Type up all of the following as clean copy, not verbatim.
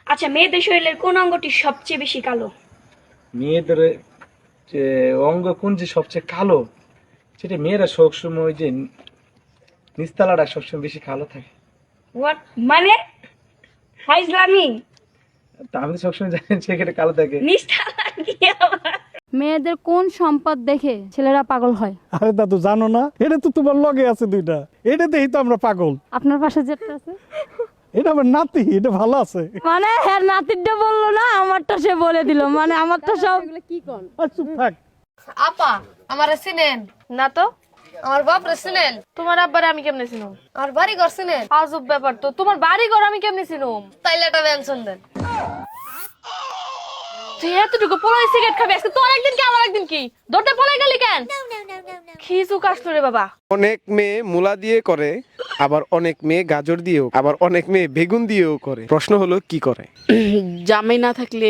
আচ্ছা, মেয়েদের শরীরের কোন অঙ্গটি সবচেয়ে বেশি কালো? মেয়েদের যে অঙ্গ কোন যে সবচেয়ে কালো, সেটা মেয়েরা সবসময় ওই যে নিস্তালাটা সবসময় বেশি কালো থাকে। হোয়াট মানে? ফাইজলামি। তা আমি তো সবসময় জানি সেখানে কালো থাকে। নিস্তালা কি আবার? মেয়েদের কোন সম্পদ দেখে ছেলেরা পাগল হয়? আরে দাদু জানো না, এটা তো তোমার লগে আছে দুইটা, এটা দেখি তো আমরা পাগল। আপনার পাশে যেটা আছে এটা আমার নাতি, এটা ভালো আছে। মানে হ্যাঁ, নাতিরটা বললো না, আমারটা সে বলে দিল, মানে আমারটা সব কি কোন। আর চুপ থাক। আপা আমারে চিনেন না তো? আমার বাপরে চিনেন? তোমার আব্বারে আমি কেমনে চিনুম? আমার বাড়ি ঘর চিনেন? আজব ব্যাপার তো, তোমার বাড়ি ঘর আমি কেমনে চিনুম? তাইলে একটা মেনশন দেন। তুই এতটুকু পোলাই সিগারেট খাবি আজকে, তোর একদিন কি আমার একদিন কি? দৌড়তে পলাই গেলি কেন? কি চুক আসলো রে বাবা? অনেক মেয়ে মূলা দিয়ে করে, আবার অনেক মেয়ে গাজর দিয়েও, আবার অনেক মেয়ে বেগুন দিয়েও করে। প্রশ্ন হলো কি করে? জামাই না থাকলে,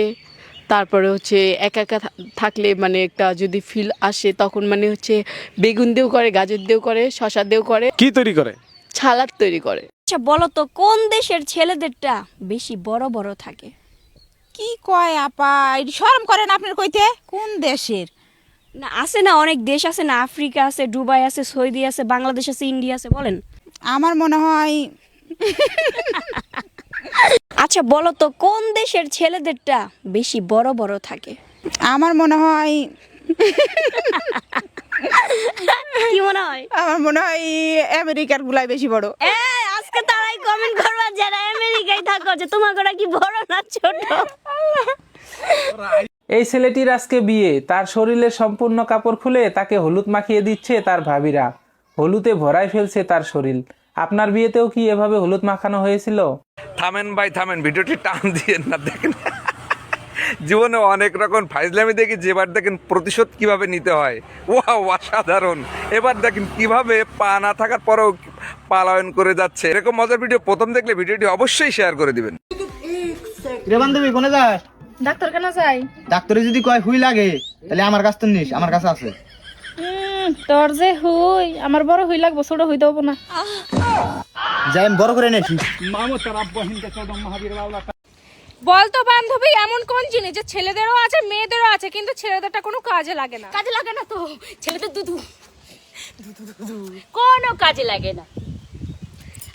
তারপরে হচ্ছে একা একা থাকলে মানে একটা যদি ফিল আসে তখন মানে হচ্ছে বেগুন দিয়েও করে, গাজর দিয়েও করে, শসা দিয়েও করে, কি তৈরি করে? ছালাদ তৈরি করে। আচ্ছা বলো তো, কোন দেশের ছেলেদেরটা বেশি বড় বড় থাকে? কি কয় আপা, এটি শরম করেন আপনার কইতে? কোন দেশের? না আছে না, অনেক দেশ আছে না, আফ্রিকা আছে, দুবাই আছে, সৌদি আছে, বাংলাদেশ আছে, ইন্ডিয়া আছে, বলেন। আমার মনে হয় আচ্ছা বলো তো, কোন দেশের ছেলেদেরটা বেশি বড় বড় থাকে? আমার মনে হয় কি মনে হয়? আমার মনে হয় আমেরিকার গুলাই বেশি বড়। আজকে তারাই কমেন্ট করবা যারা আমেরিকায় থাকো, যে তোমাকে কি বড় না ছোট। এই ছেলেটির আজকে বিয়ে, তার শরীরের সম্পূর্ণ কাপড় খুলে তাকে হলুদ মাখিয়ে দিচ্ছে তার ভাবিরা, হলুদে ভরাই ফেলছে তার শরীর। আপনার বিয়েতেও কি এভাবে হলুদ মাখানো হয়েছিল? থামেন ভাই থামেন, ভিডিওটি টান দিয়ে না, দেখেন জীবনে অনেক রকম ফাইজলামি দেখি, যেবার দেখেন প্রতিশোধ কিভাবে নিতে হয়, ওয়াও অসাধারণ। এবার দেখেন কিভাবে পা না থাকার পরেও পালায়ন করে যাচ্ছে। এরকম মজার ভিডিও প্রথম দেখলে ভিডিওটি অবশ্যই শেয়ার করে দিবেন। রে বান্ধবী কোনে যাস? ডাক্তারখানা যাই। ডাক্তারে যদি কয় হুই লাগে তাহলে আমার কাছ তো নিস, আমার কাছে আছে। তোর যে হুই, আমার বড় হুই লাগবো, ছোট হুই দেবো না। যাই আমি বড় করে নেছি। বলতো বান্ধবী, এমন কোন জিনিস যে ছেলেদেরও আছে মেয়েদেরও আছে, কিন্তু ছেলেদেরটা কোনো কাজে লাগে না? কাজে লাগে না তো, ছেলেদের দুধু কোনো কাজে লাগে না।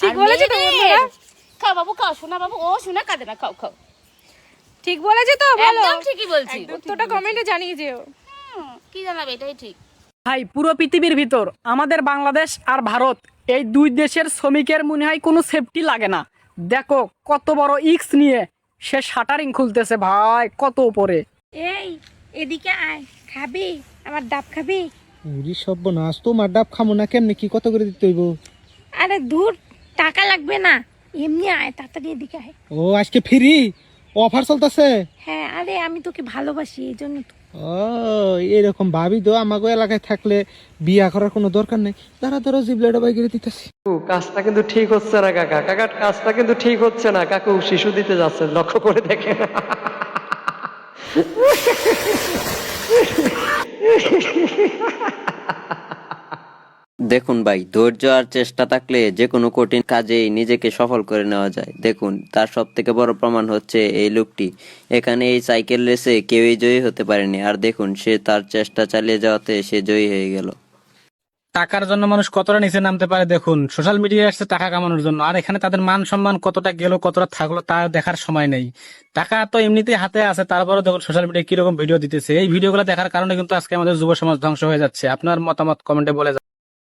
ঠিক বলেছি তো বন্ধুরা? খাও বাবু খাও, শোনা বাবু, ও শোনা কাঁদে না, খাও খাও। ঠিক বলেছি তো? বলো। একদম ঠিকই বলছি। উত্তরটা কমেন্টে জানিয়ে যেও। কি জানাবে, এটাই ঠিক। ভাই, পুরো পৃথিবীর ভিতর আমাদের বাংলাদেশ আর ভারত, এই দুই দেশের শ্রমিকের মনে হয় কোনো সেফটি লাগে না। দেখো কত বড় ইক্স নিয়ে সে শাটারিং খুলতেছে, ভাই কত উপরে। এই এদিকে আয়, খাবি? আমার ডাব খাবি? উরি সর্বনাশ, তোমার ডাব খামো না কেমনে, কি কত করে দিতে হইব? আরে দূর, টাকা লাগবে না, এমনি আয়, তাড়াতাড়ি এদিকে আয়। ও আজকে ফ্রি অফার চলতেছে? হ্যাঁ, আরে আমি তোকে ভালোবাসি, এই জন্য তো। ও এরকম ভাবি তো আমাকে এলাকায় থাকলে বিয়া করার কোনো দরকার নেই। তারা ধরো জিবলাটা বাই করে দিতেছি। কাজটা কিন্তু ঠিক হচ্ছে না কাকা, কাকার কাজটা কিন্তু ঠিক হচ্ছে না। কাকু শিশু দিতে যাচ্ছে, লক্ষ্য করে দেখেন। দেখুন ভাই, ধৈর্য আর চেষ্টা থাকলে যে কোনো কঠিন কাজেই নিজেকে সফল করে নেওয়া যায়। দেখুন, তার সব থেকে বড় প্রমাণ হচ্ছে এই লোকটি। এখানে এই সাইকেল রেসে কেউই জয়ী হতে পারেনি, আর দেখুন সে তার চেষ্টা চালিয়ে যাওয়াতে সে জয়ী হয়ে গেল। টাকার জন্য মানুষ কতটা নিচে নামতে পারে দেখুন। সোশ্যাল মিডিয়ায় আসছে টাকা কামানোর জন্য, আর এখানে তাদের মান সম্মান কতটা গেল কতটা থাকলো তা দেখার সময় নেই। টাকা তো এমনিতেই হাতে আছে, তারপরে দেখুন সোশ্যাল মিডিয়ায় কিরকম ভিডিও দিতেছে। এই ভিডিওগুলো দেখার কারণে কিন্তু আজকে আমাদের যুব সমাজ ধ্বংস হয়ে যাচ্ছে। আপনার মতামত কমেন্টে বলে